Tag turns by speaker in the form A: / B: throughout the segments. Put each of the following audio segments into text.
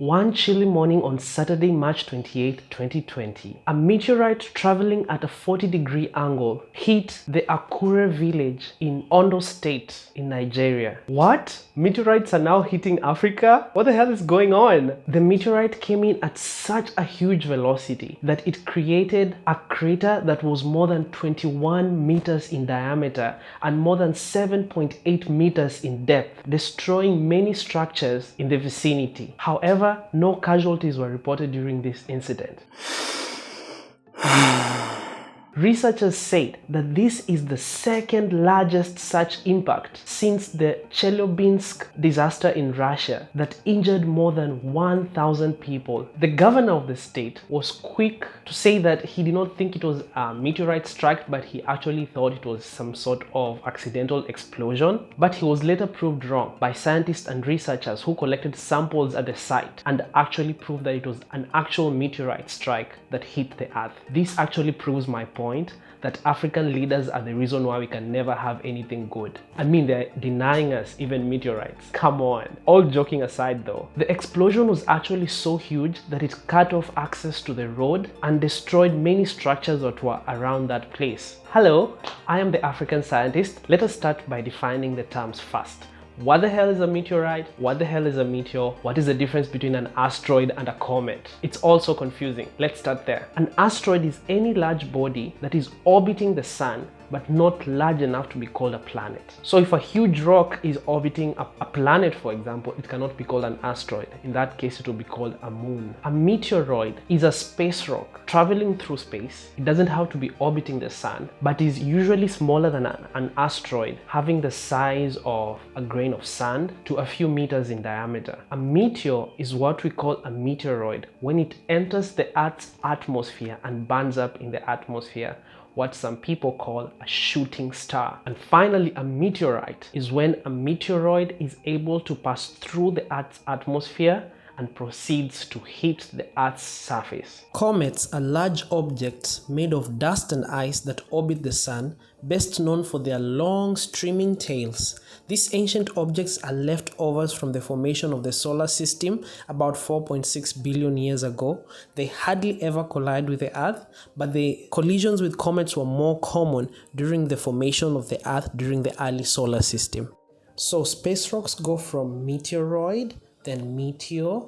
A: One chilly morning on Saturday, March 28, 2020, a meteorite traveling at a 40-degree angle hit the Akure village in Ondo State in Nigeria. What? Meteorites are now hitting Africa? What the hell is going on? The meteorite came in at such a huge velocity that it created a crater that was more than 21 meters in diameter and more than 7.8 meters in depth, destroying many structures in the vicinity. However, no casualties were reported during this incident. Researchers said that this is the second largest such impact since the Chelyabinsk disaster in Russia that injured more than 1,000 people. The governor of the state was quick to say that he did not think it was a meteorite strike, but he actually thought it was some sort of accidental explosion. But he was later proved wrong by scientists and researchers who collected samples at the site and actually proved that it was an actual meteorite strike that hit the earth. This actually proves my point that African leaders are the reason why we can never have anything good. I mean, they're denying us even meteorites. Come on. All joking aside though, the explosion was actually so huge that it cut off access to the road and destroyed many structures that were around that place. Hello, I am the African scientist. Let us start by defining the terms first. What the hell is a meteorite? What the hell is a meteor? What is the difference between an asteroid and a comet? It's also confusing. Let's start there. An asteroid is any large body that is orbiting the sun but not large enough to be called a planet. So if a huge rock is orbiting a planet, for example, it cannot be called an asteroid. In that case, it will be called a moon. A meteoroid is a space rock traveling through space. It doesn't have to be orbiting the sun, but is usually smaller than an asteroid, having the size of a grain of sand to a few meters in diameter. A meteor is what we call a meteoroid when it enters the Earth's atmosphere and burns up in the atmosphere, what some people call a shooting star. And finally, a meteorite is when a meteoroid is able to pass through the Earth's atmosphere and proceeds to hit the Earth's surface. Comets are large objects made of dust and ice that orbit the sun, best known for their long streaming tails. These ancient objects are leftovers from the formation of the solar system about 4.6 billion years ago. They hardly ever collide with the Earth, but the collisions with comets were more common during the formation of the Earth during the early solar system. So space rocks go from meteoroid, then meteor,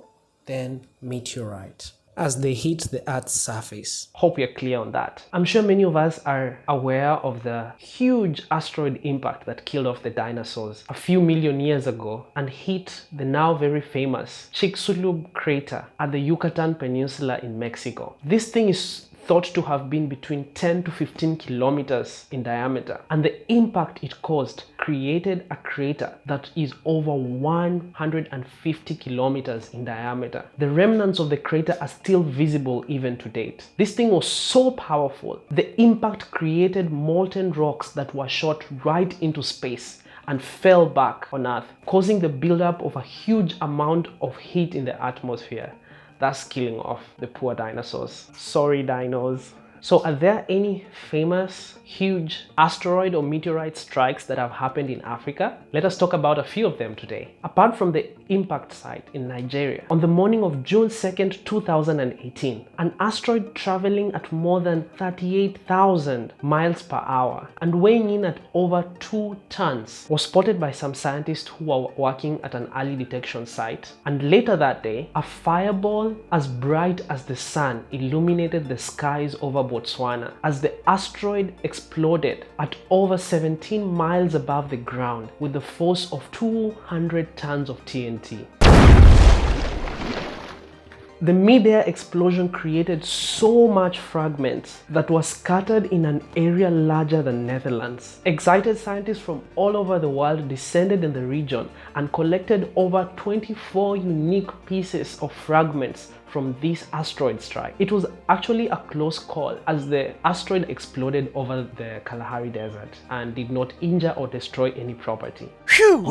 A: then meteorite as they hit the Earth's surface. Hope you're clear on that. I'm sure many of us are aware of the huge asteroid impact that killed off the dinosaurs a few million years ago and hit the now very famous Chicxulub crater at the Yucatan Peninsula in Mexico. This thing is thought to have been between 10 to 15 kilometers in diameter, and the impact it caused created a crater that is over 150 kilometers in diameter. The remnants of the crater are still visible even to date. This thing was so powerful. The impact created molten rocks that were shot right into space and fell back on Earth, causing the buildup of a huge amount of heat in the atmosphere, thus killing off the poor dinosaurs. Sorry, dinos. So are there any famous, huge asteroid or meteorite strikes that have happened in Africa? Let us talk about a few of them today. Apart from the impact site in Nigeria, on the morning of June 2nd, 2018, an asteroid traveling at more than 38,000 miles per hour and weighing in at over 2 tons was spotted by some scientists who were working at an early detection site. And later that day, a fireball as bright as the sun illuminated the skies over Botswana as the asteroid exploded at over 17 miles above the ground with the force of 200 tons of TNT. The mid-air explosion created so much fragments that were scattered in an area larger than Netherlands. Excited scientists from all over the world descended in the region and collected over 24 unique pieces of fragments from this asteroid strike. It was actually a close call as the asteroid exploded over the Kalahari Desert and did not injure or destroy any property.
B: Phew,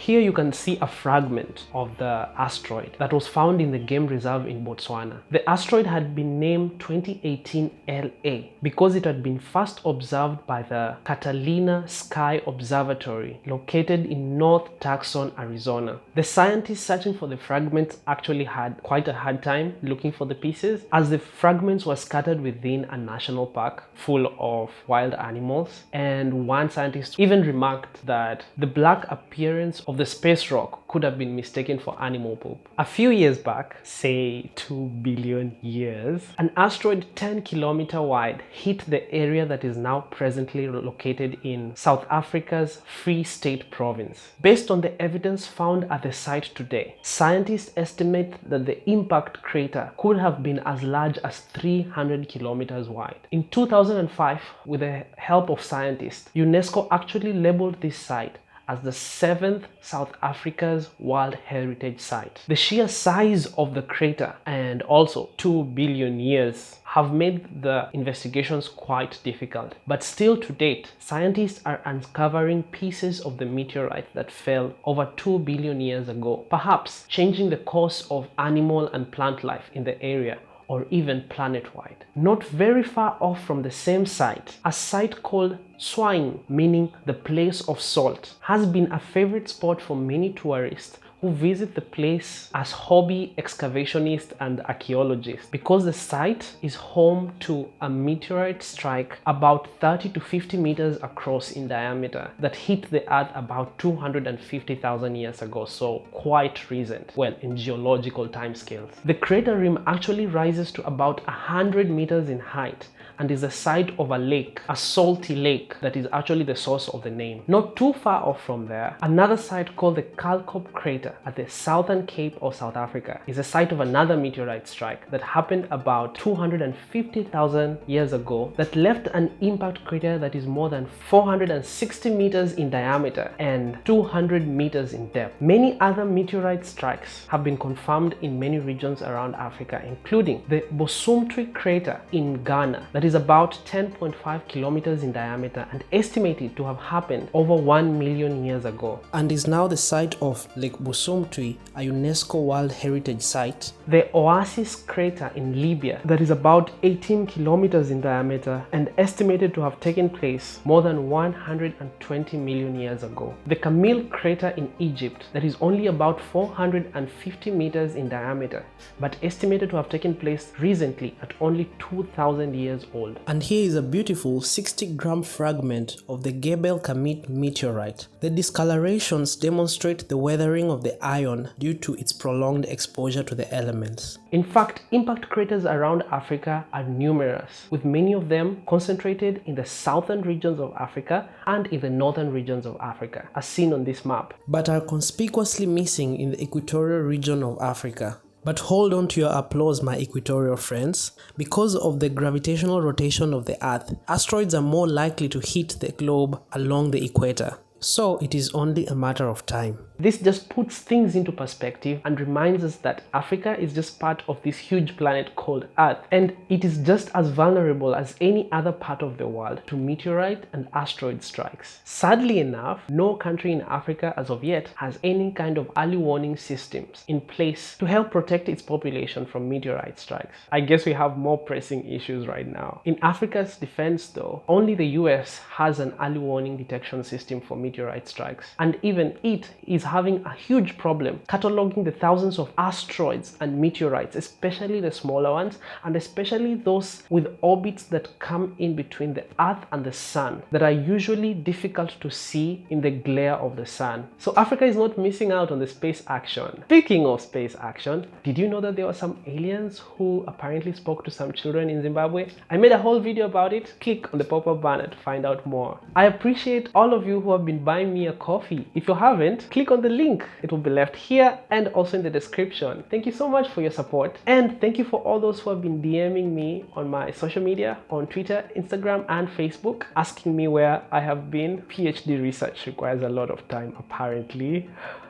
A: Here you can see a fragment of the asteroid that was found in the game reserve in Botswana. The asteroid had been named 2018 LA because it had been first observed by the Catalina Sky Observatory located in North Tucson, Arizona. The scientists searching for the fragments actually had quite a hard time looking for the pieces, as the fragments were scattered within a national park full of wild animals, and one scientist even remarked that the black appearance of the space rock could have been mistaken for animal poop. A few years back, say 2 billion years, an asteroid 10-kilometer wide hit the area that is now presently located in South Africa's Free State province. Based on the evidence found at the site today, scientists estimate that the impact crater could have been as large as 300 kilometers wide. In 2005, with the help of scientists, UNESCO actually labeled this site as the 7th South Africa's World Heritage Site. The sheer size of the crater and also 2 billion years have made the investigations quite difficult. But still to date, scientists are uncovering pieces of the meteorite that fell over 2 billion years ago, perhaps changing the course of animal and plant life in the area, or even planet-wide. Not very far off from the same site, a site called Swine, meaning the place of salt, has been a favorite spot for many tourists who visit the place as hobby excavationists and archaeologists, because the site is home to a meteorite strike about 30 to 50 meters across in diameter that hit the earth about 250,000 years ago, so quite recent, well, in geological timescales. The crater rim actually rises to about 100 meters in height and is the site of a lake, a salty lake, that is actually the source of the name. Not too far off from there, another site called the Kalkop crater at the southern Cape of South Africa is a site of another meteorite strike that happened about 250,000 years ago that left an impact crater that is more than 460 meters in diameter and 200 meters in depth. Many other meteorite strikes have been confirmed in many regions around Africa, including the Bosumtwi crater in Ghana that is about 10.5 kilometers in diameter and estimated to have happened over 1 million years ago, and is now the site of Lake Bosumtwi, a UNESCO World Heritage Site. The Oasis crater in Libya that is about 18 kilometers in diameter and estimated to have taken place more than 120 million years ago. The Camille crater in Egypt that is only about 450 meters in diameter but estimated to have taken place recently at only 2,000 years old. And here is a beautiful 60-gram fragment of the Gebel Kamit meteorite. The discolorations demonstrate the weathering of the iron due to its prolonged exposure to the elements. In fact, impact craters around Africa are numerous, with many of them concentrated in the southern regions of Africa and in the northern regions of Africa, as seen on this map, but are conspicuously missing in the equatorial region of Africa. But hold on to your applause, my equatorial friends. Because of the gravitational rotation of the Earth, asteroids are more likely to hit the globe along the equator. So it is only a matter of time. This just puts things into perspective and reminds us that Africa is just part of this huge planet called Earth, and it is just as vulnerable as any other part of the world to meteorite and asteroid strikes. Sadly enough, no country in Africa as of yet has any kind of early warning systems in place to help protect its population from meteorite strikes. I guess we have more pressing issues right now. In Africa's defense though, only the US has an early warning detection system for meteorite strikes, and even it is having a huge problem cataloging the thousands of asteroids and meteorites, especially the smaller ones, and especially those with orbits that come in between the Earth and the Sun that are usually difficult to see in the glare of the sun. So Africa is not missing out on the space action. Speaking of space action, did you know that there were some aliens who apparently spoke to some children in Zimbabwe? I made a whole video about it. Click on the pop-up banner to find out more. I appreciate all of you who have been buying me a coffee. If you haven't, click on the link. It will be left here and also in the description. Thank you so much for your support, and thank you for all those who have been DMing me on my social media, on Twitter, Instagram and Facebook, asking me where I have been. PhD research requires a lot of time apparently.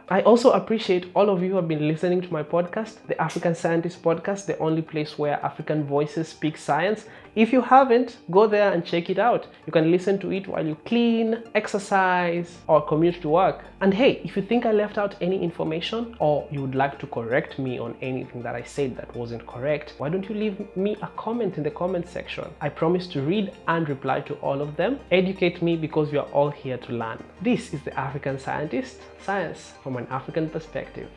A: I also appreciate all of you who have been listening to my podcast, the African Scientist Podcast, the only place where African voices speak science. If you haven't, go there and check it out. You can listen to it while you clean, exercise, or commute to work. And hey, if you think I left out any information or you would like to correct me on anything that I said that wasn't correct, why don't you leave me a comment in the comment section? I promise to read and reply to all of them. Educate me, because we are all here to learn. This is the African Scientist, science from an African perspective.